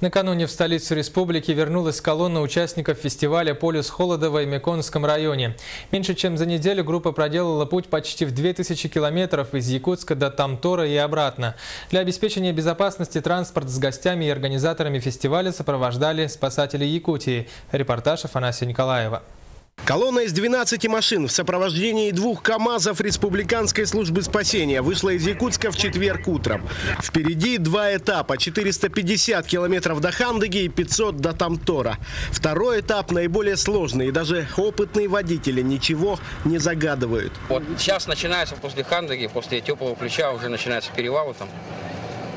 Накануне в столицу республики вернулась колонна участников фестиваля «Полюс холода» в Аймяконском районе. Меньше чем за неделю группа проделала путь почти в 2000 километров из Якутска до Тамтора и обратно. Для обеспечения безопасности транспорт с гостями и организаторами фестиваля сопровождали спасатели Якутии. Репортаж Афанасия Николаева. Колонна из 12 машин в сопровождении 2 КАМАЗов Республиканской службы спасения вышла из Якутска в четверг утром. Впереди 2 этапа – 450 километров до Хандыги и 500 до Тамтора. Второй этап наиболее сложный, и даже опытные водители ничего не загадывают. Вот сейчас начинается после Хандыги, после теплого ключа уже начинаются перевалы там.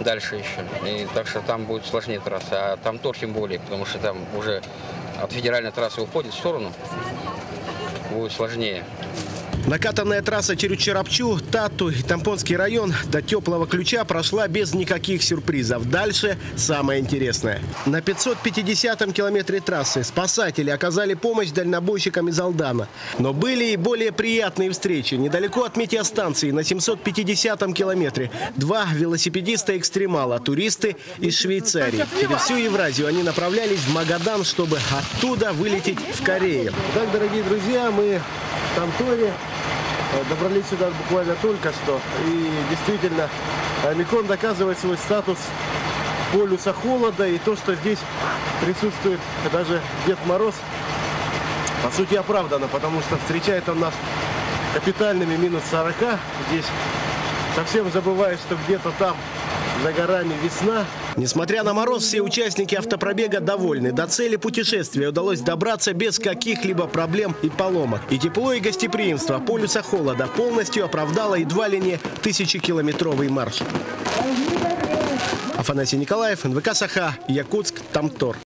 Дальше еще. И так что там будет сложнее трасса. А Тамтор тем более, потому что там уже от федеральной трассы уходит в сторону. Будет сложнее. Накатанная трасса Черючерапчу, Тату и Тампонский район до теплого ключа прошла без никаких сюрпризов. Дальше самое интересное. На 550-м километре трассы спасатели оказали помощь дальнобойщикам из Алдана. Но были и более приятные встречи. Недалеко от метеостанции на 750-м километре 2 велосипедиста-экстремала, туристы из Швейцарии. Через всю Евразию они направлялись в Магадан, чтобы оттуда вылететь в Корею. Итак, дорогие друзья, мы в Тамторе. Добрались сюда буквально только что. И действительно, Аймякон доказывает свой статус полюса холода. И то, что здесь присутствует даже Дед Мороз, по сути оправдано. Потому что встречает он нас капитальными минус 40. Здесь совсем забывает, что где-то там за горами весна. Несмотря на мороз, все участники автопробега довольны. До цели путешествия удалось добраться без каких-либо проблем и поломок. И тепло, и гостеприимство полюса холода полностью оправдало едва ли не 1000-километровый марш. Афанасий Николаев, НВК «Саха», Якутск, Тамтор.